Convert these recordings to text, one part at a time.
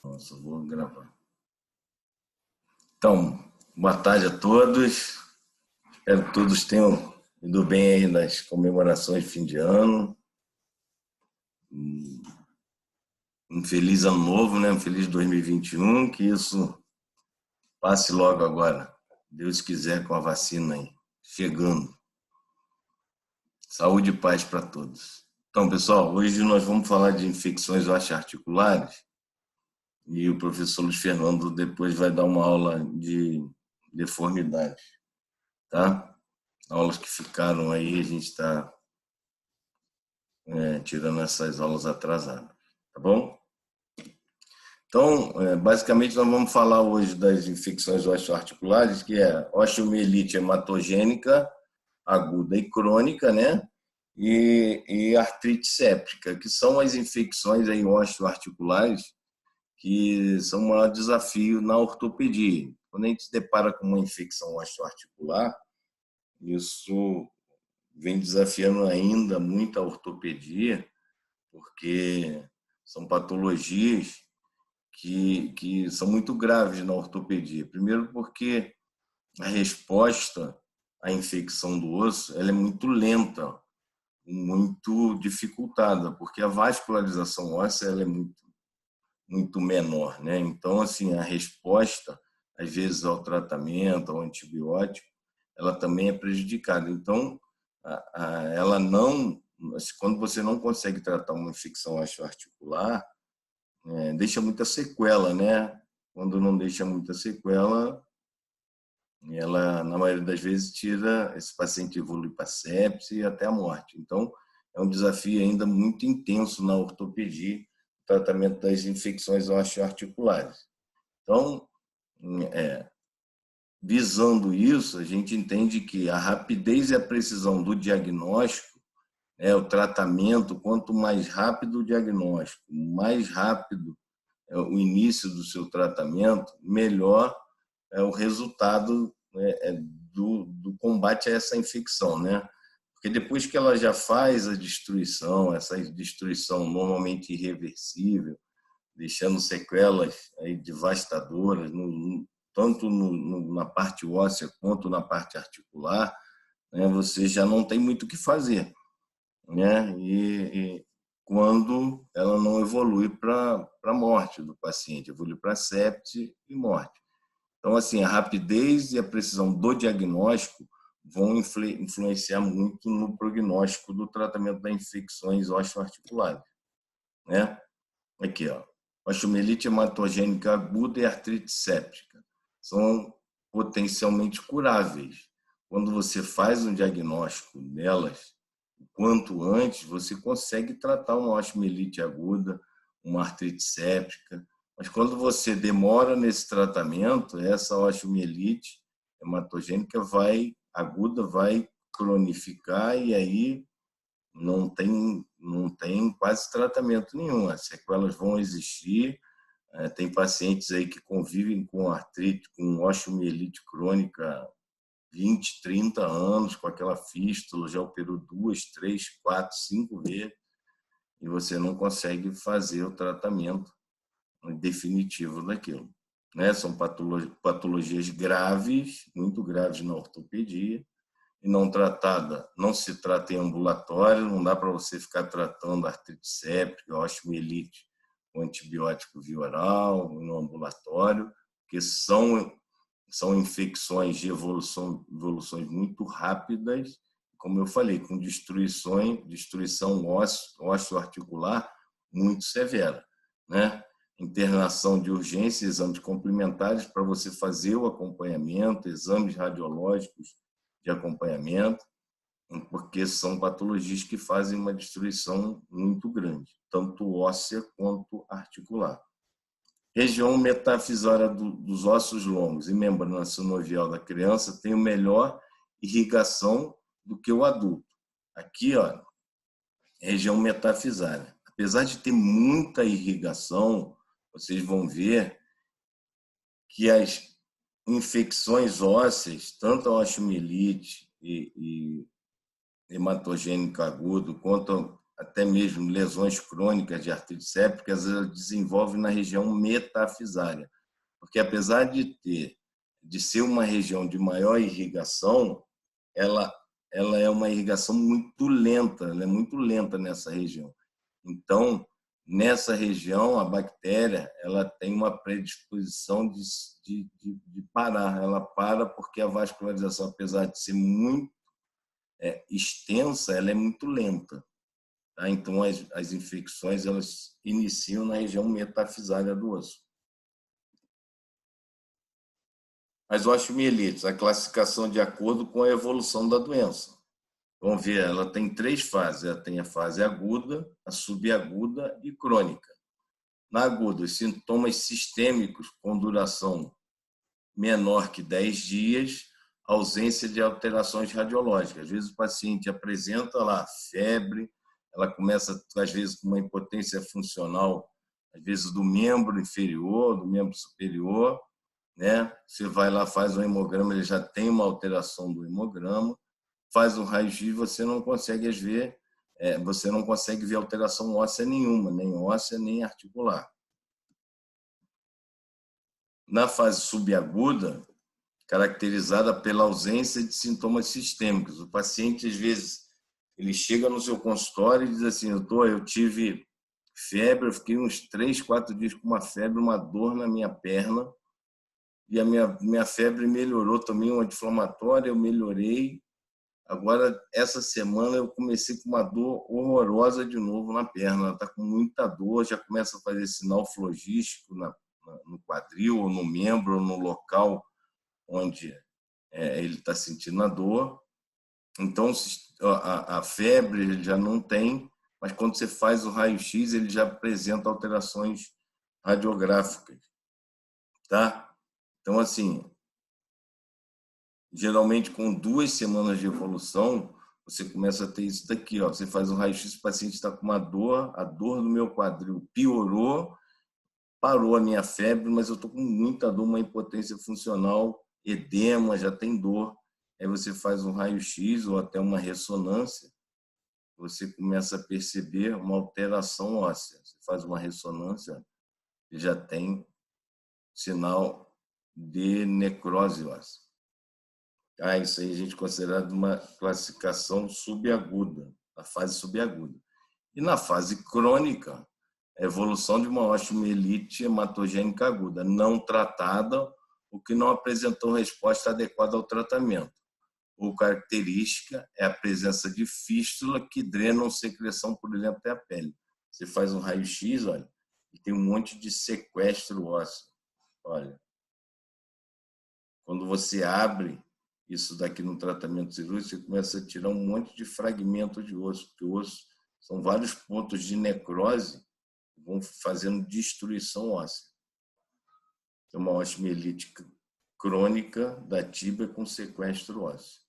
Nossa, vou gravar. Então, boa tarde a todos. Espero que todos tenham ido bem aí nas comemorações de fim de ano. Um feliz ano novo, né? Um feliz 2021. Que isso passe logo agora. Deus quiser, com a vacina aí chegando. Saúde e paz para todos. Então, pessoal, hoje nós vamos falar de infecções osteoarticulares e o professor Luiz Fernando depois vai dar uma aula de deformidade, tá? Aulas que ficaram aí, a gente está tirando essas aulas atrasadas, tá bom? Então, basicamente, nós vamos falar hoje das infecções osteoarticulares, que é osteomielite hematogênica, aguda e crônica, né? E artrite séptica, que são as infecções aí osteoarticulares que são o maior desafio na ortopedia. Quando a gente se depara com uma infecção osteoarticular, isso vem desafiando ainda muito a ortopedia, porque são patologias que são muito graves na ortopedia. Primeiro porque a resposta à infecção do osso ela é muito lenta, muito dificultada, porque a vascularização óssea ela é muito menor, né? Então, assim, a resposta, às vezes, ao tratamento, ao antibiótico, ela também é prejudicada. Então, ela não, quando você não consegue tratar uma infecção osteoarticular, deixa muita sequela, né? Quando não deixa muita sequela, ela, na maioria das vezes, tira esse paciente evolui para sepse e até a morte. Então, é um desafio ainda muito intenso na ortopedia, o tratamento das infecções osteoarticulares. Então, visando isso, a gente entende que a rapidez e a precisão do diagnóstico, o tratamento, quanto mais rápido o diagnóstico, mais rápido o início do seu tratamento, melhor é o resultado do combate a essa infecção, né? Porque depois que ela já faz a destruição, essa destruição normalmente irreversível, deixando sequelas aí devastadoras, tanto na parte óssea quanto na parte articular, né? Você já não tem muito o que fazer, né? E quando ela não evolui para a morte do paciente, evolui para sepse e morte. Então, assim, a rapidez e a precisão do diagnóstico vão influenciar muito no prognóstico do tratamento das infecções osteoarticulares, né? Aqui, ó, osteomielite hematogênica aguda e artrite séptica são potencialmente curáveis. Quando você faz um diagnóstico delas, o quanto antes, você consegue tratar uma osteomielite aguda, uma artrite séptica, mas quando você demora nesse tratamento, essa osteomielite hematogênica aguda vai cronificar e aí não tem quase tratamento nenhum. As sequelas vão existir. Tem pacientes aí que convivem com artrite, com osteomielite crônica 20, 30 anos, com aquela fístula, já operou 2, 3, 4, 5 vezes, e você não consegue fazer o tratamento definitivo daquilo, né? São patologias graves, muito graves na ortopedia, e não tratada, não se trata em ambulatório, não dá para você ficar tratando artrite séptica, osteomielite com antibiótico via oral, no ambulatório, porque são infecções de evoluções muito rápidas, como eu falei, com destruição osteoarticular muito severa, né? Internação de urgência, exames complementares para você fazer o acompanhamento, exames radiológicos de acompanhamento, porque são patologias que fazem uma destruição muito grande, tanto óssea quanto articular. Região metafisória dos ossos longos e membrana sinovial da criança tem melhor irrigação do que o adulto. Aqui, ó, região metafisária. Apesar de ter muita irrigação, vocês vão ver que as infecções ósseas, tanto a osteomielite e hematogênica agudo, quanto até mesmo lesões crônicas de artrite séptica, ela desenvolve na região metafisária, porque apesar de ser uma região de maior irrigação, ela é uma irrigação muito lenta, ela é muito lenta nessa região. Então, nessa região, a bactéria ela tem uma predisposição de parar. Ela para porque a vascularização, apesar de ser muito extensa, ela é muito lenta. Tá? Então, as infecções elas iniciam na região metafisária do osso. As osteomielites, a classificação de acordo com a evolução da doença. Vamos ver, ela tem 3 fases. Ela tem a fase aguda, a subaguda e crônica. Na aguda, os sintomas sistêmicos com duração menor que 10 dias, ausência de alterações radiológicas. Às vezes o paciente apresenta lá febre, ela começa, às vezes, com uma impotência funcional, às vezes do membro inferior, do membro superior, né? Você vai lá, faz um hemograma, ele já tem uma alteração do hemograma, faz um raio-x, você não consegue ver, você não consegue ver alteração óssea nenhuma, nem óssea, nem articular. Na fase subaguda, caracterizada pela ausência de sintomas sistêmicos. O paciente, às vezes, ele chega no seu consultório e diz assim, eu tive febre, eu fiquei uns 3, 4 dias com uma febre, uma dor na minha perna, e a minha febre melhorou também, uma anti-inflamatória, eu melhorei. Agora, essa semana, eu comecei com uma dor horrorosa de novo na perna. Ela está com muita dor, já começa a fazer sinal flogístico no quadril, ou no membro, ou no local onde ele está sentindo a dor. Então, a febre ele já não tem, mas quando você faz o raio-x, ele já apresenta alterações radiográficas. Tá? Então, assim, geralmente com 2 semanas de evolução, você começa a ter isso daqui. Ó. Você faz um raio-x, o paciente está com uma dor, a dor do meu quadril piorou, parou a minha febre, mas eu estou com muita dor, uma impotência funcional, edema, já tem dor. Aí você faz um raio-x ou até uma ressonância, você começa a perceber uma alteração óssea. Você faz uma ressonância e já tem sinal de necrose óssea. Isso aí a gente considera uma classificação subaguda, a fase subaguda. E na fase crônica, a evolução de uma osteomielite hematogênica aguda, não tratada, o que não apresentou resposta adequada ao tratamento. Ou característica é a presença de fístula que drenam secreção, por exemplo, até a pele. Você faz um raio-x, olha, e tem um monte de sequestro ósseo. Olha, quando você abre isso daqui no tratamento cirúrgico, você começa a tirar um monte de fragmento de osso, porque o osso são vários pontos de necrose que vão fazendo destruição óssea. É uma osteomielite crônica da tíbia com sequestro ósseo.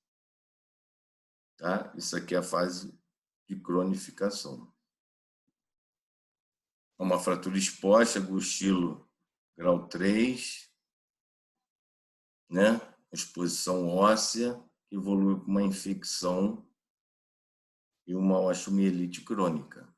Tá? Isso aqui é a fase de cronificação. Uma fratura exposta, Gustilo grau 3, né? Exposição óssea, que evolui com uma infecção e uma osteomielite crônica.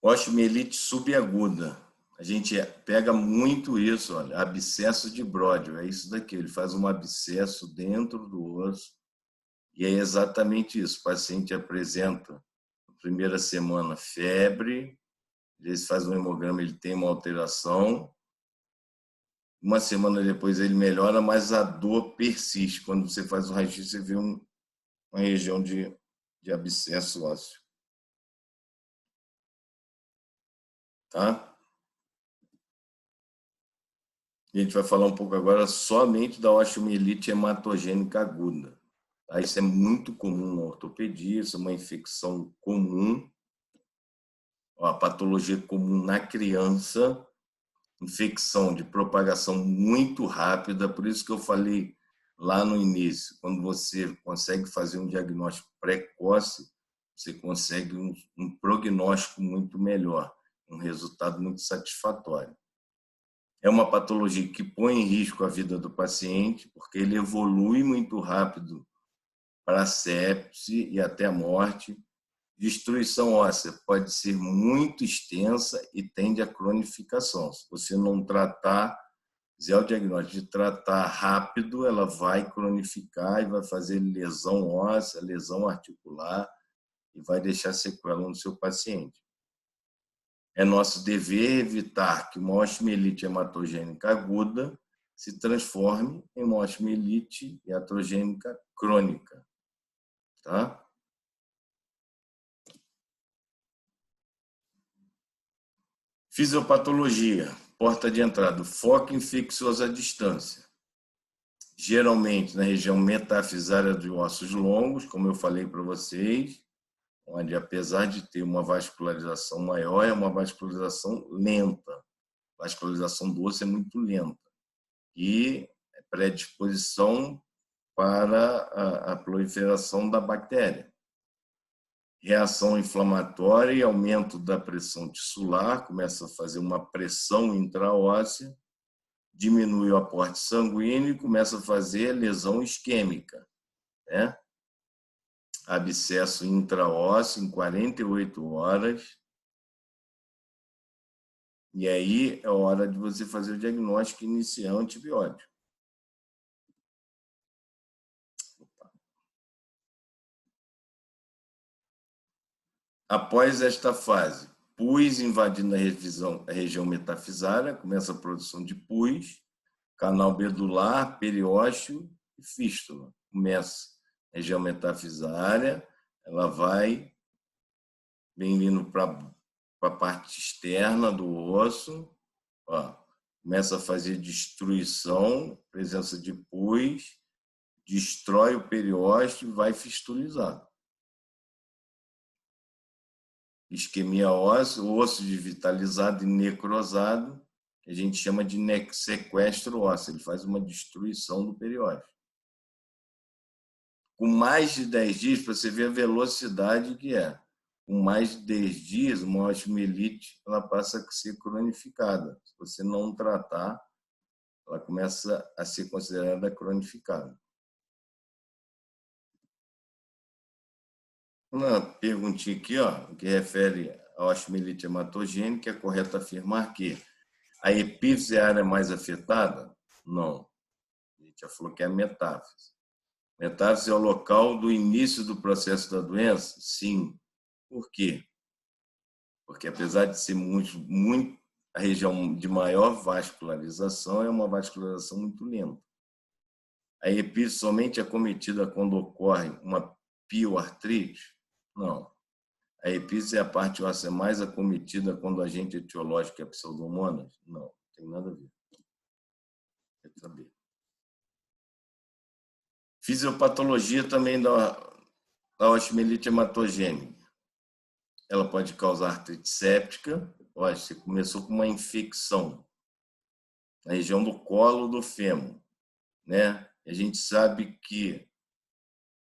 Osteomielite subaguda. A gente pega muito isso, olha, abscesso de Brodel, é isso daqui, ele faz um abscesso dentro do osso e é exatamente isso. O paciente apresenta, na primeira semana, febre, às vezes faz um hemograma, ele tem uma alteração, uma semana depois ele melhora, mas a dor persiste. Quando você faz o raio-x, você vê uma região de abscesso ósseo. Tá? A gente vai falar um pouco agora somente da osteomielite hematogênica aguda. Tá? Isso é muito comum na ortopedia, isso é uma infecção comum, uma patologia comum na criança, infecção de propagação muito rápida, por isso que eu falei lá no início, quando você consegue fazer um diagnóstico precoce, você consegue um prognóstico muito melhor, um resultado muito satisfatório. É uma patologia que põe em risco a vida do paciente, porque ele evolui muito rápido para sepse e até a morte. Destruição óssea pode ser muito extensa e tende à cronificação. Se você não tratar, fizer o diagnóstico de tratar rápido, ela vai cronificar e vai fazer lesão óssea, lesão articular e vai deixar sequela no seu paciente. É nosso dever evitar que uma osteomielite hematogênica aguda se transforme em uma osteomielite iatrogênica crônica. Tá? Fisiopatologia, porta de entrada, foco infeccioso à distância. Geralmente na região metafisária de ossos longos, como eu falei para vocês, onde apesar de ter uma vascularização maior, é uma vascularização lenta. A vascularização do osso é muito lenta. E é predisposição para a proliferação da bactéria. Reação inflamatória e aumento da pressão tissular, começa a fazer uma pressão intraóssea, diminui o aporte sanguíneo e começa a fazer lesão isquêmica, né? Abscesso intraósseo em 48 horas. E aí é hora de você fazer o diagnóstico e iniciar o antibiótico. Após esta fase, pus invadindo a região metafisária, começa a produção de pus, canal medular, periósteo e fístula. Começa a região metafisária, ela vai vindo para a parte externa do osso, ó, começa a fazer destruição, presença de pus, destrói o periósteo e vai fistulizar. Isquemia óssea, osso desvitalizado e necrosado, que a gente chama de sequestro ósseo, ele faz uma destruição do periósteo. Com mais de 10 dias, para você ver a velocidade que é, com mais de 10 dias, uma osteomielite ela passa a ser cronificada. Se você não tratar, ela começa a ser considerada cronificada. Uma perguntinha aqui, ó, que refere à osteomielite hematogênica, é correto afirmar que a epífise é a área mais afetada? Não. A gente já falou que é a metáfise. Metáfise é o local do início do processo da doença? Sim. Por quê? Porque apesar de ser muito a região de maior vascularização, é uma vascularização muito lenta. A epífise somente é cometida quando ocorre uma pioartrite? Não. A epífise é a parte óssea mais acometida quando o agente etiológico é pseudomonas? Não, não tem nada a ver. Tem que saber. Fisiopatologia também da osteomielite hematogênica. Ela pode causar artrite séptica. Olha, você começou com uma infecção na região do colo do fêmur, né? A gente sabe que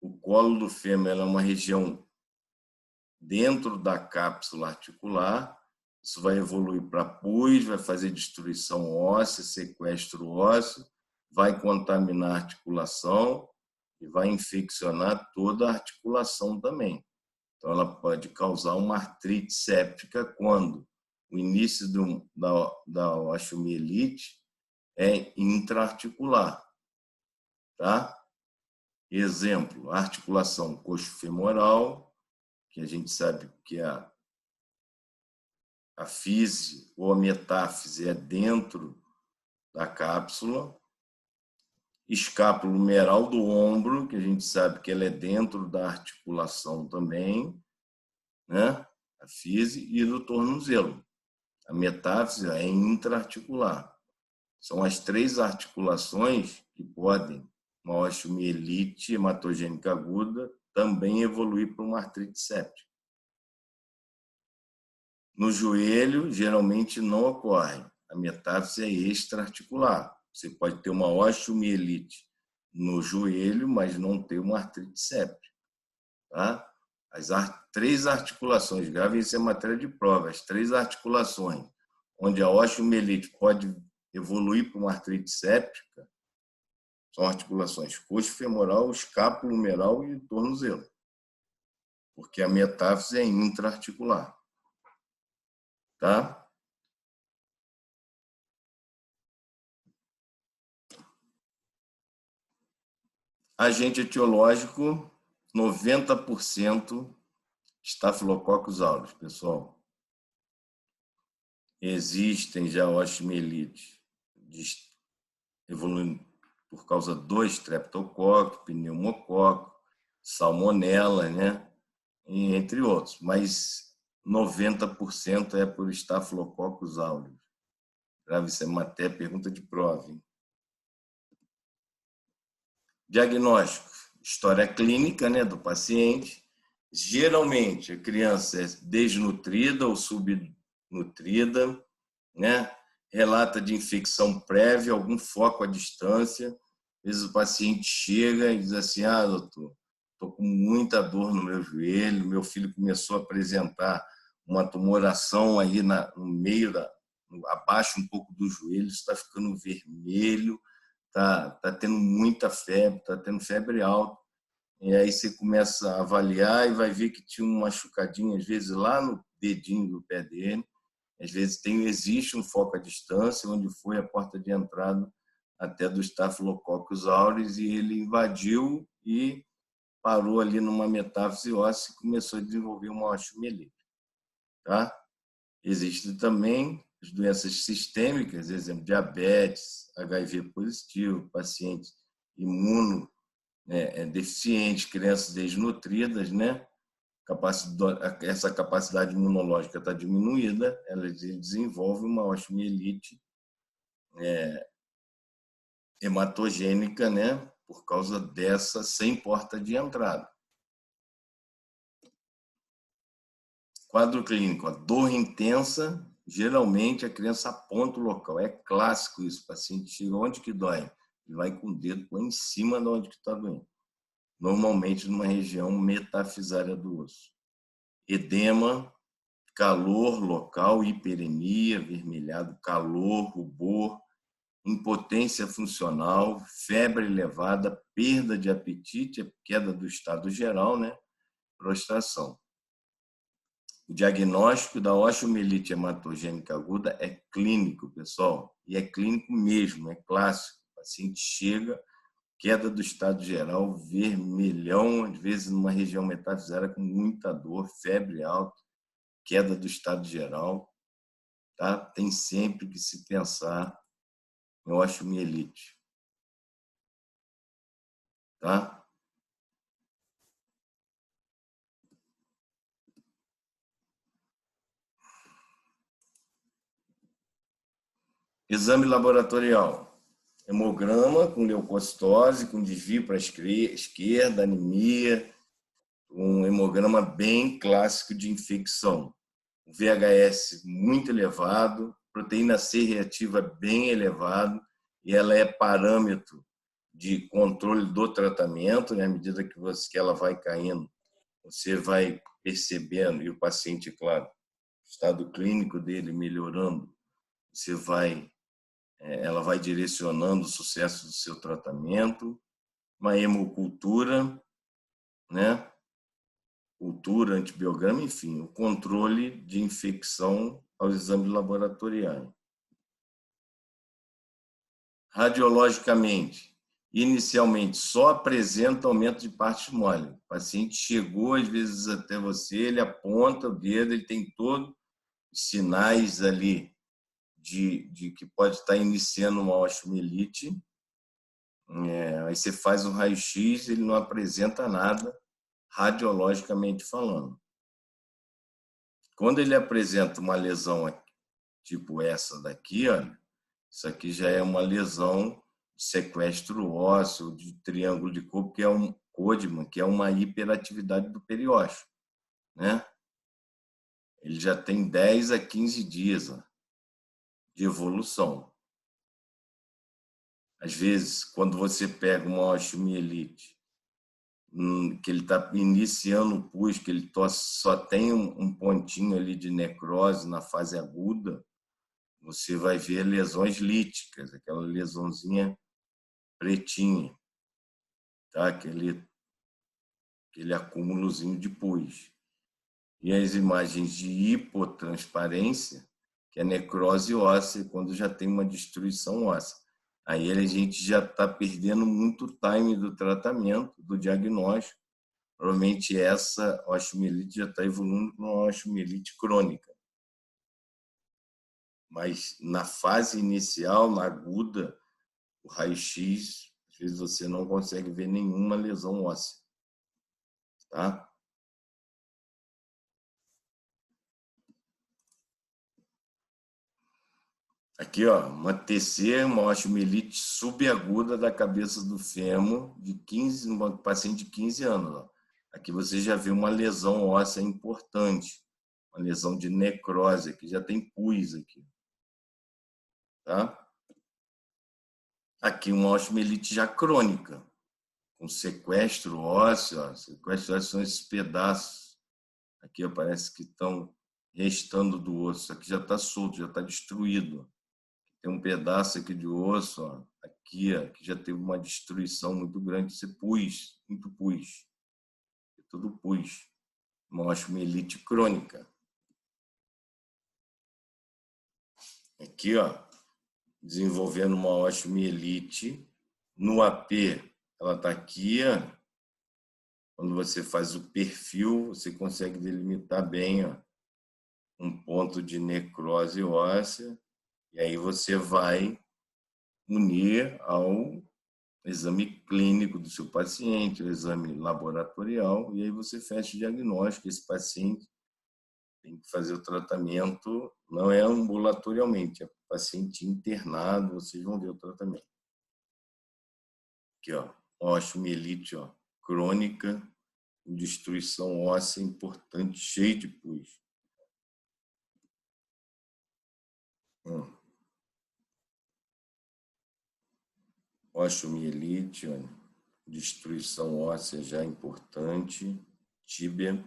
o colo do fêmur é uma região dentro da cápsula articular. Isso vai evoluir para pus, vai fazer destruição óssea, sequestro ósseo, vai contaminar a articulação e vai infeccionar toda a articulação também. Então, ela pode causar uma artrite séptica quando o início da osteomielite é intraarticular. Tá? Exemplo, articulação coxofemoral, que a gente sabe que a fise ou a metáfise é dentro da cápsula. Escápulo humeral do ombro, que a gente sabe que ela é dentro da articulação também, né? A fise, e do tornozelo. A metáfise é intraarticular. São as 3 articulações que podem, uma osteomielite hematogênica aguda, também evoluir para uma artrite séptica. No joelho, geralmente não ocorre. A metáfise é extraarticular. Você pode ter uma osteomielite no joelho, mas não ter uma artrite séptica. Tá? As 3 articulações, gravem isso em matéria de prova, as 3 articulações, onde a osteomielite pode evoluir para uma artrite séptica, São articulações coxo femoral, escápulo humeral e tornozelo, porque a metáfise é intraarticular, tá? Agente etiológico, 90% Staphylococcus aureus, pessoal. Existem já osteomielites evoluindo por causa do estreptococo, pneumococo, salmonela, né? E entre outros. Mas 90% é por Staphylococcus aureus. Grave, isso é uma até pergunta de prova, hein? Diagnóstico, história clínica, né, do paciente. Geralmente, a criança é desnutrida ou subnutrida, né? Relata de infecção prévia, algum foco à distância. Às vezes o paciente chega e diz assim, doutor, estou com muita dor no meu joelho, meu filho começou a apresentar uma tumoração aí no meio, abaixo um pouco do joelho, está ficando vermelho, tá tendo muita febre, está tendo febre alta. E aí você começa a avaliar e vai ver que tinha um machucadinho, às vezes, lá no dedinho do pé dele. Às vezes existe um foco à distância, onde foi a porta de entrada até do Staphylococcus aureus, e ele invadiu e parou ali numa metáfise óssea e começou a desenvolver uma osteomielite. Tá? Existem também as doenças sistêmicas, exemplo, diabetes, HIV positivo, pacientes imunodeficientes, crianças desnutridas, né? Essa capacidade imunológica está diminuída, ela desenvolve uma osteomielite hematogênica, né? Por causa dessa sem porta de entrada. Quadro clínico, a dor intensa, geralmente a criança aponta o local. É clássico isso, o paciente chega onde que dói, ele vai com o dedo põe em cima de onde que está doendo. Normalmente numa região metafisária do osso. Edema, calor local, hiperemia, vermelhado, calor, rubor, impotência funcional, febre elevada, perda de apetite, queda do estado geral, né? Prostração. O diagnóstico da osteomielite hematogênica aguda é clínico, pessoal, e é clínico mesmo, é clássico. O paciente chega, queda do estado geral, vermelhão, às vezes numa região metafisária com muita dor, febre alta, queda do estado geral, tá? Tem sempre que se pensar em osteomielite, tá? Exame laboratorial. Hemograma com leucocitose, com desvio para a esquerda, anemia, um hemograma bem clássico de infecção. O VHS muito elevado, proteína C reativa bem elevado, e ela é parâmetro de controle do tratamento, né? À medida que ela vai caindo, você vai percebendo, e o paciente, claro, o estado clínico dele melhorando, ela vai direcionando o sucesso do seu tratamento. Uma hemocultura, né? Cultura, antibiograma, enfim, o controle de infecção aos exames laboratoriais. Radiologicamente, inicialmente só apresenta aumento de partes moles. O paciente chegou às vezes até você, ele aponta o dedo, ele tem todos os sinais ali de que pode estar iniciando uma osteomielite. Aí você faz um raio-x, ele não apresenta nada, radiologicamente falando. Quando ele apresenta uma lesão tipo essa daqui, olha, isso aqui já é uma lesão de sequestro ósseo, de triângulo de Koch, que é um Codman, que é uma hiperatividade do periósteo, né? Ele já tem 10 a 15 dias de evolução. Às vezes, quando você pega uma osteomielite, que ele está iniciando o pus, que ele só tem um pontinho ali de necrose na fase aguda, você vai ver lesões líticas, aquela lesãozinha pretinha, tá? Aquele acúmulozinho de pus. E as imagens de hipotransparência, que é necrose óssea, quando já tem uma destruição óssea. Aí a gente já está perdendo muito time do tratamento, do diagnóstico. Provavelmente essa osteomielite já está evoluindo para uma osteomielite crônica. Mas na fase inicial, na aguda, o raio-x, às vezes você não consegue ver nenhuma lesão óssea. Tá? Aqui, ó, uma TC, uma osteomielite subaguda da cabeça do fêmur, de 15, um paciente de 15 anos. Ó. Aqui você já vê uma lesão óssea importante, uma lesão de necrose, aqui já tem pus aqui. Tá? Aqui uma osteomielite já crônica, com sequestro ósseo. Ó. Sequestro ósseo são esses pedaços. Aqui ó, parece que estão restando do osso. Aqui já está solto, já está destruído. Tem um pedaço aqui de osso, ó, aqui, ó, que já teve uma destruição muito grande. Isso é pus, muito pus. É tudo pus. Uma osteomielite crônica. Aqui, ó, desenvolvendo uma osteomielite. No AP, ela está aqui. Ó. Quando você faz o perfil, você consegue delimitar bem ó, um ponto de necrose óssea. E aí você vai unir ao exame clínico do seu paciente, o exame laboratorial, e aí você fecha o diagnóstico. Esse paciente tem que fazer o tratamento, não é ambulatorialmente, é paciente internado, vocês vão ver o tratamento. Aqui, ó, osteomielite, ó, crônica, destruição óssea importante, cheio de pus. Osteomielite, ó, destruição óssea já importante, tíbia.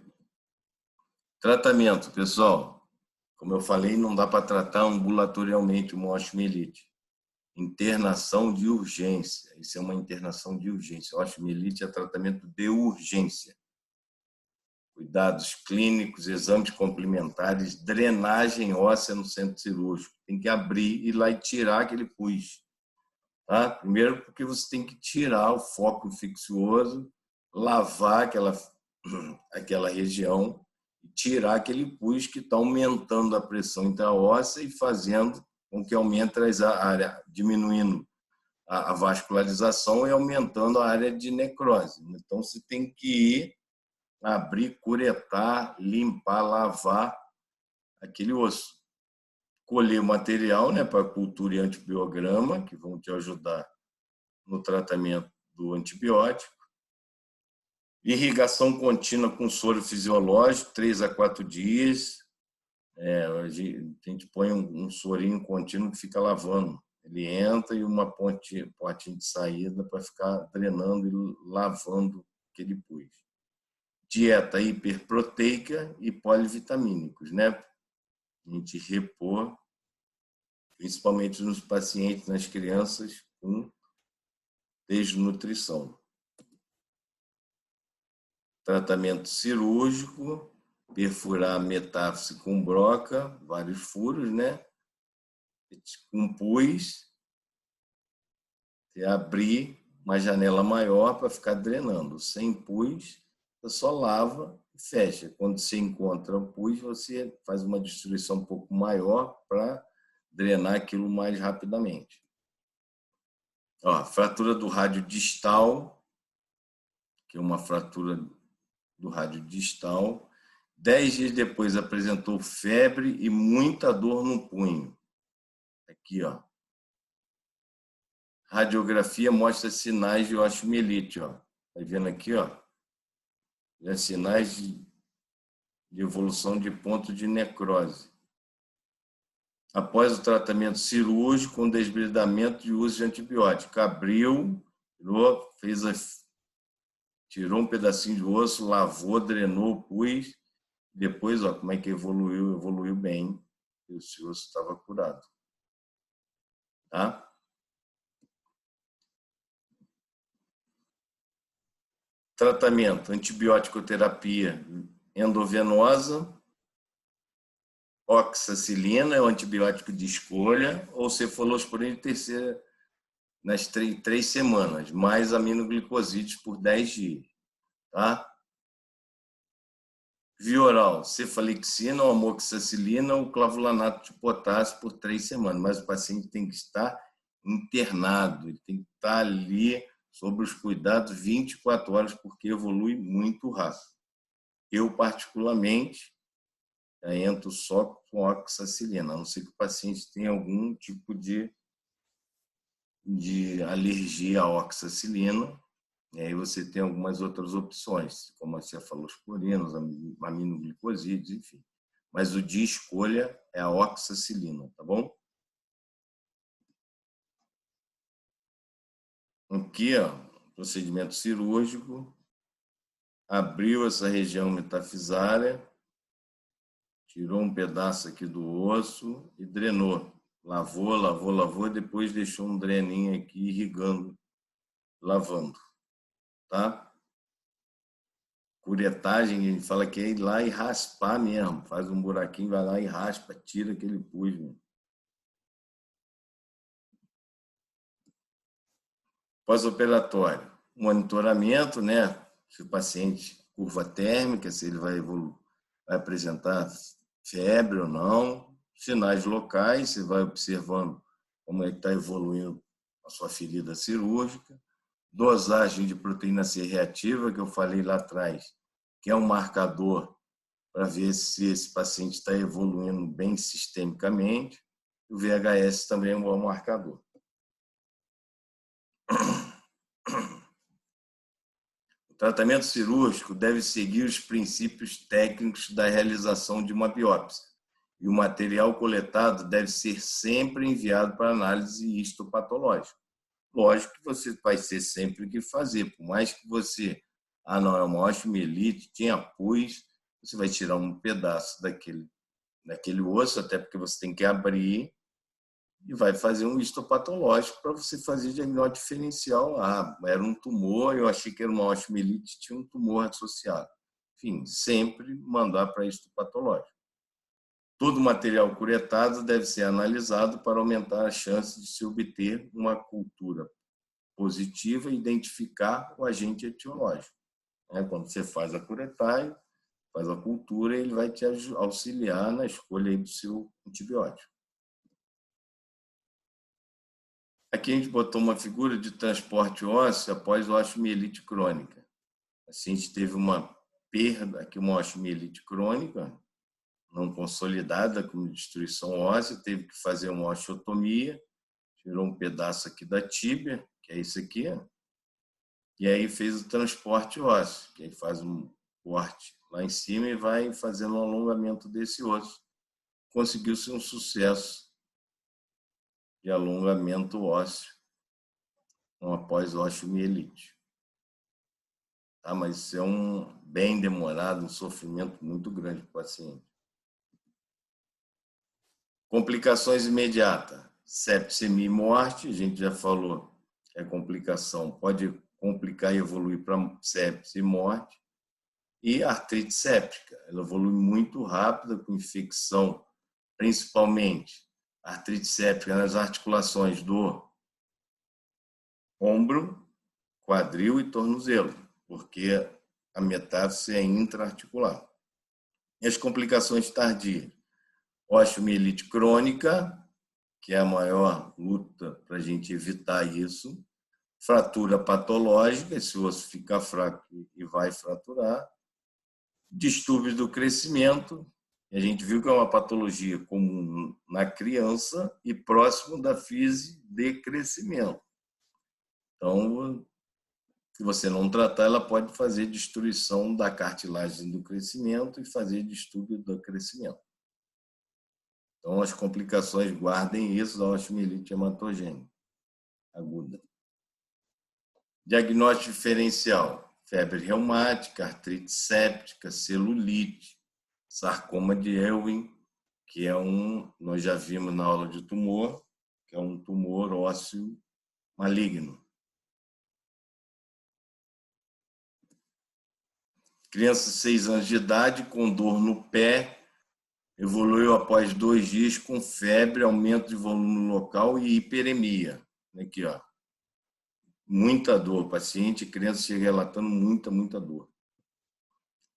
Tratamento, pessoal. Como eu falei, não dá para tratar ambulatorialmente uma osteomielite. Internação de urgência. Isso é uma internação de urgência. Osteomielite é tratamento de urgência. Cuidados clínicos, exames complementares, drenagem óssea no centro cirúrgico. Tem que abrir e ir lá e tirar aquele pus. Tá? Primeiro porque você tem que tirar o foco infeccioso, lavar aquela região, tirar aquele pus que está aumentando a pressão intraóssea e fazendo com que aumente a área, diminuindo a vascularização e aumentando a área de necrose. Então, você tem que ir, abrir, curetar, limpar, lavar aquele osso. Colher material, né, para cultura e antibiograma, que vão te ajudar no tratamento do antibiótico. Irrigação contínua com soro fisiológico, 3 a 4 dias. A gente põe um sorinho contínuo que fica lavando. Ele entra e uma potinha de saída para ficar drenando e lavando aquele pus. Dieta hiperproteica e polivitamínicos, né? A gente repor, principalmente nos pacientes, nas crianças com desnutrição. Tratamento cirúrgico, perfurar a metáfise com broca, vários furos, né? Com pus, abrir uma janela maior para ficar drenando. Sem pus, você só lava e fecha. Quando você encontra o pus, você faz uma destruição um pouco maior para drenar aquilo mais rapidamente. Ó, fratura do rádio distal, que é uma fratura do rádio distal. 10 dias depois apresentou febre e muita dor no punho. Aqui, ó. Radiografia mostra sinais de osteomielite, ó. Tá vendo aqui, ó? Já sinais de evolução de ponto de necrose. Após o tratamento cirúrgico com desbridamento de uso de antibiótico, abriu, tirou um pedacinho de osso, lavou, drenou, pus. Depois, ó, como é que evoluiu bem. E o osso estava curado. Tá? Tratamento: antibiótico-terapia endovenosa, oxacilina é o antibiótico de escolha, ou cefalosporina terceira nas 3 semanas, mais aminoglicosídeos por 10 dias. Tá? Via oral: cefalexina, ou amoxicilina ou clavulanato de potássio por 3 semanas. Mas o paciente tem que estar internado, ele tem que estar ali sob os cuidados 24 horas, porque evolui muito rápido. Eu, particularmente, entro só com oxacilina, a não ser que o paciente tenha algum tipo de alergia à oxacilina, e aí você tem algumas outras opções, como a cefalosporina, os aminoglicosídeos, enfim. Mas o de escolha é a oxacilina, tá bom? Aqui, ó, procedimento cirúrgico, abriu essa região metafisária, tirou um pedaço aqui do osso e drenou. Lavou, depois deixou um dreninho aqui irrigando, lavando, tá? Curetagem, a gente fala que é ir lá e raspar mesmo, faz um buraquinho, vai lá e raspa, tira aquele pus mesmo. Pós-operatório, monitoramento, né? Se o paciente curva térmica, se ele vai apresentar febre ou não, sinais locais, você vai observando como é que está evoluindo a sua ferida cirúrgica, dosagem de proteína C reativa, que eu falei lá atrás, que é um marcador para ver se esse paciente está evoluindo bem sistemicamente. O VHS também é um bom marcador. O tratamento cirúrgico deve seguir os princípios técnicos da realização de uma biópsia, e o material coletado deve ser sempre enviado para análise histopatológica. Lógico que você vai ser sempre o que fazer, por mais que você, não, é uma osteomielite, tinha pus, você vai tirar um pedaço daquele osso, até porque você tem que abrir, e vai fazer um histopatológico para você fazer diagnóstico diferencial. Era um tumor, eu achei que era uma osteomielite, tinha um tumor associado. Enfim, sempre mandar para histopatológico. Todo material curetado deve ser analisado para aumentar a chance de se obter uma cultura positiva e identificar o agente etiológico. Quando você faz a curetagem, faz a cultura, ele vai te auxiliar na escolha do seu antibiótico. Aqui a gente botou uma figura de transporte ósseo após osteomielite crônica. O paciente teve uma perda, aqui uma osteomielite crônica, não consolidada, com destruição óssea, teve que fazer uma osteotomia, tirou um pedaço aqui da tíbia, que é isso aqui, e aí fez o transporte ósseo, que aí faz um corte lá em cima e vai fazendo um alongamento desse osso. Conseguiu-se um sucesso de alongamento ósseo após osteomielite. Mas isso é bem demorado, um sofrimento muito grande para o paciente. Complicações imediatas: septicemia e morte, a gente já falou que a complicação pode complicar e evoluir para sepse e morte. E artrite séptica, ela evolui muito rápida com infecção, principalmente artrite séptica nas articulações do ombro, quadril e tornozelo, porque a metástase é intraarticular. E as complicações tardias: osteomielite crônica, que é a maior luta para a gente evitar isso, fratura patológica, esse osso fica fraco e vai fraturar, distúrbios do crescimento, a gente viu que é uma patologia comum na criança e próximo da fase de crescimento. Então, se você não tratar, ela pode fazer destruição da cartilagem do crescimento e fazer distúrbio do crescimento. Então, as complicações, guardem isso da osteomielite hematogênica aguda. Diagnóstico diferencial: febre reumática, artrite séptica, celulite, sarcoma de Ewing, que nós já vimos na aula de tumor, que é um tumor ósseo maligno. Criança de 6 anos de idade com dor no pé, evoluiu após 2 dias com febre, aumento de volume local e hiperemia. Aqui, ó. Muita dor. Paciente, criança chega relatando muita dor.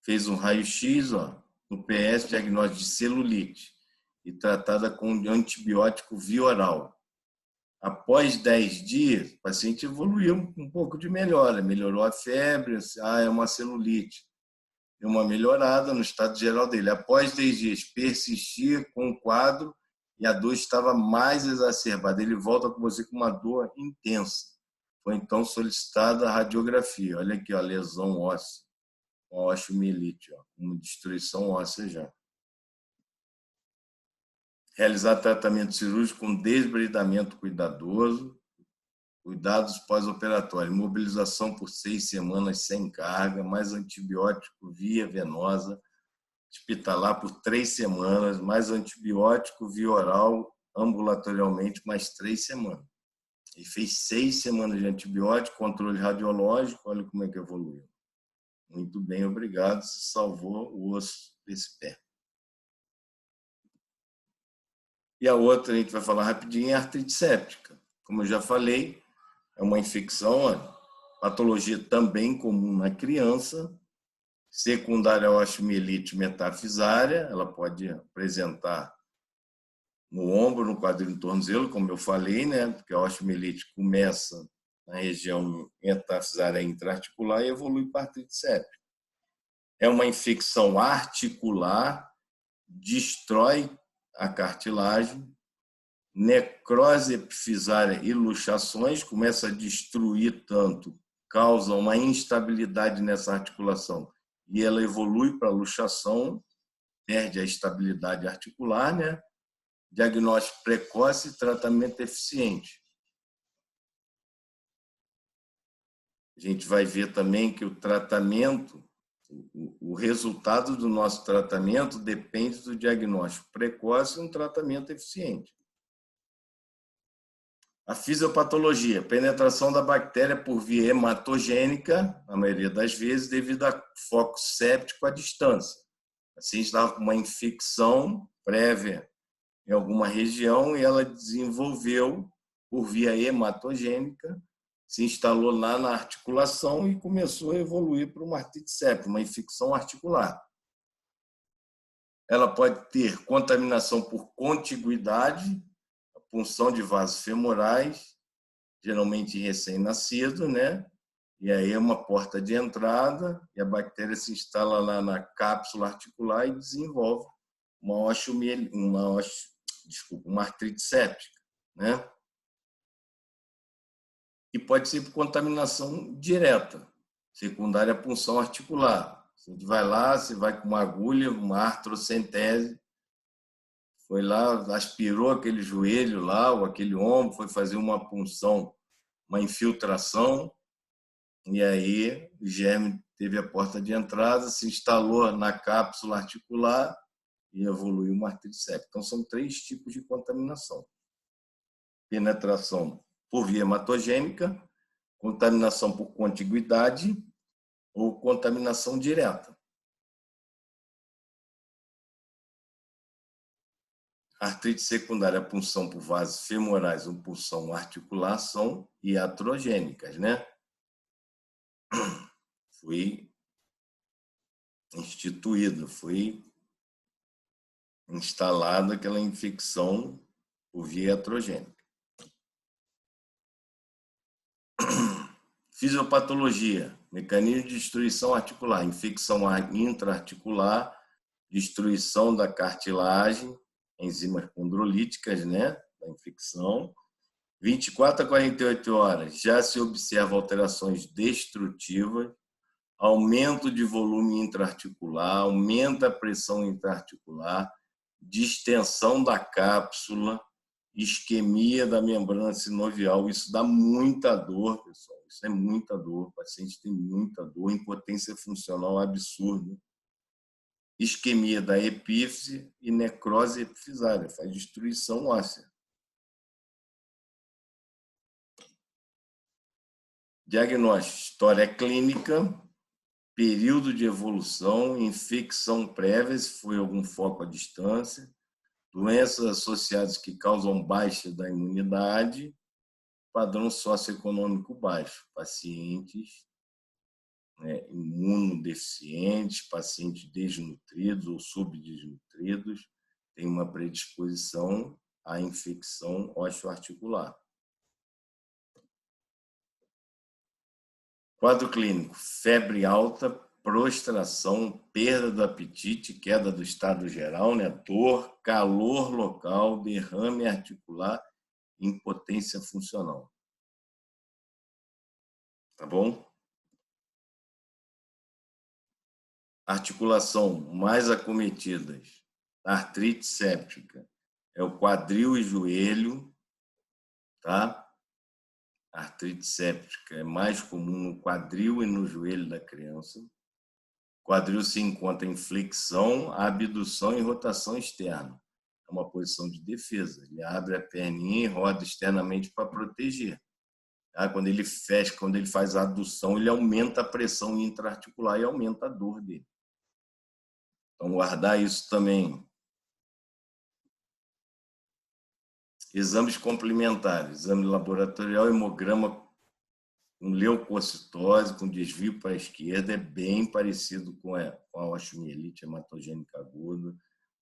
Fez um raio-x, ó, no PS, diagnóstico de celulite e tratada com antibiótico via oral. Após 10 dias, o paciente evoluiu um pouco de melhora, melhorou a febre, é uma celulite. Deu uma melhorada no estado geral dele. Após 10 dias, persistia com o quadro e a dor estava mais exacerbada. Ele volta com você com uma dor intensa. Foi então solicitada a radiografia. Olha aqui, ó, lesão óssea, uma osteomielite, ó, uma destruição óssea já. Realizar tratamento cirúrgico com desbridamento cuidadoso, cuidados pós-operatórios, imobilização por 6 semanas sem carga, mais antibiótico via venosa, hospitalar por 3 semanas, mais antibiótico via oral, ambulatorialmente, mais 3 semanas. Ele fez 6 semanas de antibiótico, controle radiológico, olha como é que evoluiu. Muito bem, obrigado, se salvou o osso desse pé. E a outra, a gente vai falar rapidinho, é a artrite séptica. Como eu já falei, é uma infecção, patologia também comum na criança, secundária à osteomielite metafisária, ela pode apresentar no ombro, no quadril, no tornozelo, como eu falei, né? Porque a osteomielite começa na região metafisária intraarticular e evolui para a artrite séptica. É uma infecção articular, destrói a cartilagem, necrose epifisária e luxações, começa a destruir tanto, causa uma instabilidade nessa articulação e ela evolui para luxação, perde a estabilidade articular, né? Diagnóstico precoce e tratamento eficiente. A gente vai ver também que o tratamento, o resultado do nosso tratamento depende do diagnóstico precoce e um tratamento eficiente. A fisiopatologia, penetração da bactéria por via hematogênica, na maioria das vezes, devido a foco séptico à distância. Assim, estava com uma infecção prévia em alguma região e ela desenvolveu por via hematogênica, se instalou lá na articulação e começou a evoluir para uma artrite séptica, uma infecção articular. Ela pode ter contaminação por contiguidade, punção de vasos femorais, geralmente recém-nascido, né? E aí é uma porta de entrada e a bactéria se instala lá na cápsula articular e desenvolve uma artrite séptica, né? E pode ser por contaminação direta, secundária à punção articular. A gente vai lá, você vai com uma agulha, uma artrocentese, foi lá, aspirou aquele joelho lá, ou aquele ombro, foi fazer uma punção, uma infiltração, e aí o germe teve a porta de entrada, se instalou na cápsula articular e evoluiu uma artrite séptica. Então, são 3 tipos de contaminação. Penetração por via hematogênica, contaminação por contiguidade ou contaminação direta. Artrite secundária, punção por vasos femorais ou punção articular são iatrogênicas, né? Foi instituído, foi instalada aquela infecção por via iatrogênica. Fisiopatologia, mecanismo de destruição articular, infecção intraarticular, destruição da cartilagem, enzimas condrolíticas, né, da infecção. 24 a 48 horas já se observa alterações destrutivas, aumento de volume intraarticular, aumenta a pressão intraarticular, distensão da cápsula, isquemia da membrana sinovial. Isso dá muita dor, pessoal. Isso é muita dor. O paciente tem muita dor, impotência funcional absurda. Isquemia da epífise e necrose epifisária, faz destruição óssea. Diagnóstico: história clínica, período de evolução, infecção prévia, se foi algum foco à distância, doenças associadas que causam baixa da imunidade, padrão socioeconômico baixo, pacientes, né, imunodeficientes, pacientes desnutridos ou subdesnutridos, têm uma predisposição à infecção osteoarticular. Quadro clínico: febre alta, prostração, perda do apetite, queda do estado geral, né? Dor, calor local, derrame articular, impotência funcional. Tá bom? Articulação mais acometidas, artrite séptica, é o quadril e joelho, tá? A artrite séptica é mais comum no quadril e no joelho da criança. O quadril se encontra em flexão, abdução e rotação externa. É uma posição de defesa. Ele abre a perninha e roda externamente para proteger. Quando ele fecha, quando ele faz a adução, ele aumenta a pressão intraarticular e aumenta a dor dele. Então, guardar isso também. Exames complementares, exame laboratorial, hemograma com leucocitose, com desvio para a esquerda, é bem parecido com a osteomielite hematogênica aguda,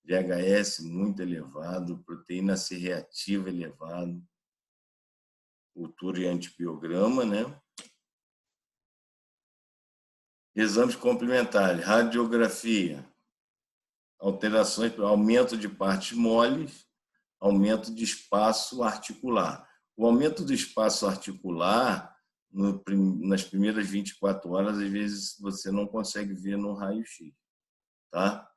VHS muito elevado, proteína C reativa elevado, cultura e antibiograma, né? Exames complementares, radiografia, alterações, aumento de partes moles, aumento de espaço articular. O aumento do espaço articular, nas primeiras 24 horas, às vezes você não consegue ver no raio-x, tá?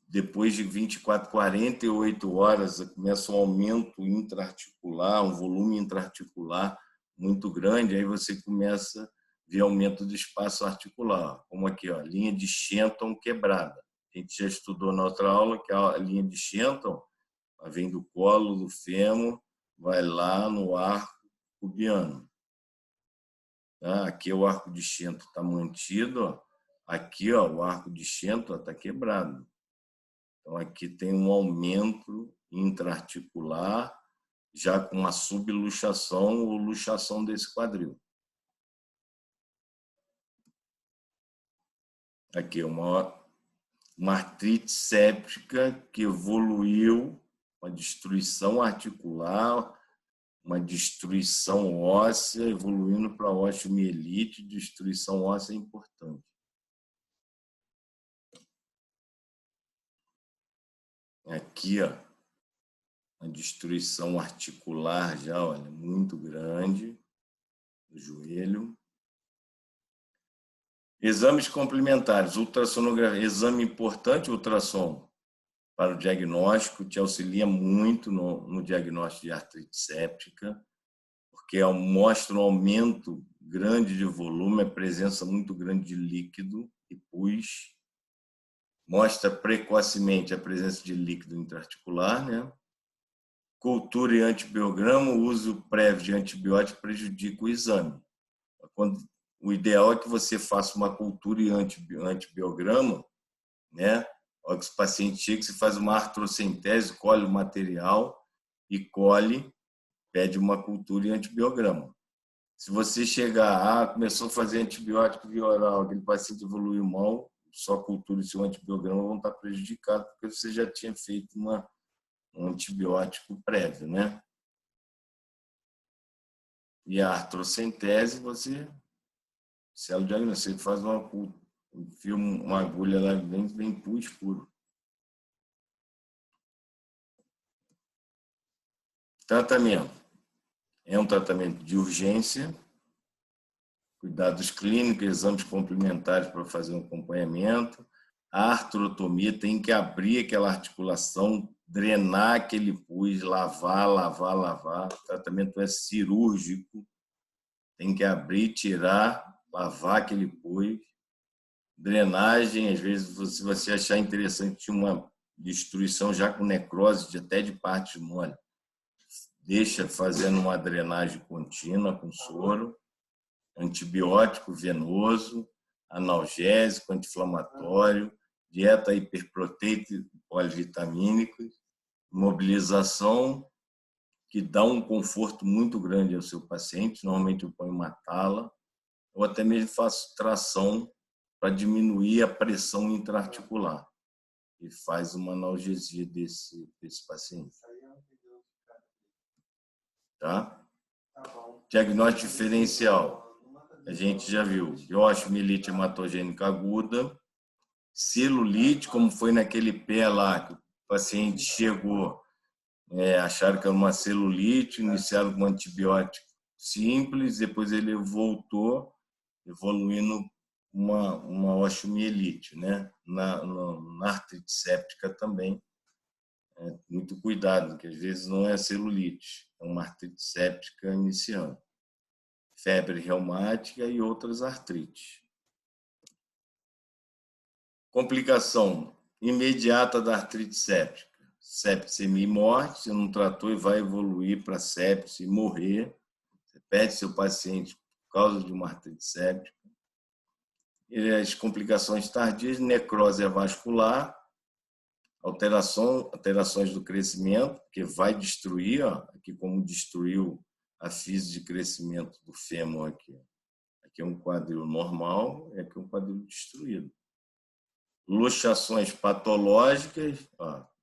Depois de 24, 48 horas, começa um aumento intraarticular, um volume intraarticular muito grande, aí você começa a ver aumento do espaço articular, como aqui, ó, linha de Shenton quebrada. A gente já estudou na outra aula que a linha de Shenton vem do colo do fêmur, vai lá no arco pubiano. Tá? Aqui o arco de Shenton está mantido, ó. Aqui ó, o arco de Shenton está quebrado. Então aqui tem um aumento intraarticular, já com uma subluxação ou luxação desse quadril. Aqui uma artrite séptica que evoluiu, uma destruição articular, uma destruição óssea, evoluindo para osteomielite. Destruição óssea é importante. Aqui, ó, a destruição articular já, olha, muito grande do joelho. Exames complementares, ultrassonografia, exame importante, ultrassom para o diagnóstico, te auxilia muito no diagnóstico de artrite séptica, porque mostra um aumento grande de volume, a presença muito grande de líquido e pus, mostra precocemente a presença de líquido intraarticular, né? Cultura e antibiograma, o uso prévio de antibiótico prejudica o exame. O ideal é que você faça uma cultura e antibiograma, né? Ao que o paciente chega, você faz uma artrocentese, colhe o material e pede uma cultura e antibiograma. Se você chegar, começou a fazer antibiótico via oral, aquele paciente evoluiu mal, só cultura e seu antibiograma vão estar prejudicados, porque você já tinha feito um antibiótico prévio, né? E a artrocentese, você diagnóstico, você faz enfia uma agulha lá dentro, vem pus puro. Tratamento. É um tratamento de urgência, cuidados clínicos, exames complementares para fazer um acompanhamento. A artrotomia tem que abrir aquela articulação, drenar aquele pus, lavar. O tratamento é cirúrgico, tem que abrir, tirar, lavar aquele pus. Drenagem, às vezes, se você achar interessante, uma destruição já com necrose até de partes moles, deixa fazendo uma drenagem contínua com soro, antibiótico venoso, analgésico, anti-inflamatório, dieta hiperproteica e polivitamínica, mobilização, que dá um conforto muito grande ao seu paciente. Normalmente eu ponho uma tala, ou até mesmo faço tração para diminuir a pressão intraarticular e faz uma analgesia desse paciente. Tá? Diagnóstico diferencial. A gente já viu osteomielite hematogênica aguda, celulite, como foi naquele pé lá, que o paciente chegou, acharam que era uma celulite, iniciaram com antibiótico simples, depois ele voltou, evoluindo uma osteomielite, né? Na artrite séptica também. Muito cuidado, que às vezes não é celulite, é uma artrite séptica iniciando. Febre reumática e outras artrites. Complicação imediata da artrite séptica. Septicemia e morte, se não tratou e vai evoluir para sepse e morrer. Você perde seu paciente por causa de uma artrite séptica. E as complicações tardias, necrose vascular, alterações do crescimento, que vai destruir, aqui como destruiu a fise de crescimento do fêmur aqui. Aqui é um quadril normal, e aqui é um quadril destruído. Luxações patológicas,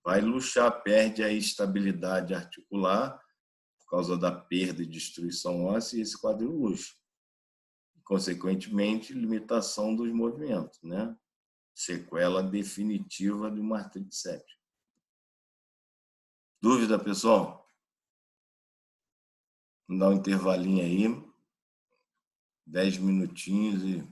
vai luxar, perde a estabilidade articular por causa da perda e destruição óssea, e esse quadril luxa. Consequentemente, limitação dos movimentos, né? Sequela definitiva de uma artrite séptica. Dúvida, pessoal? Vamos dar um intervalinho aí, 10 minutinhos e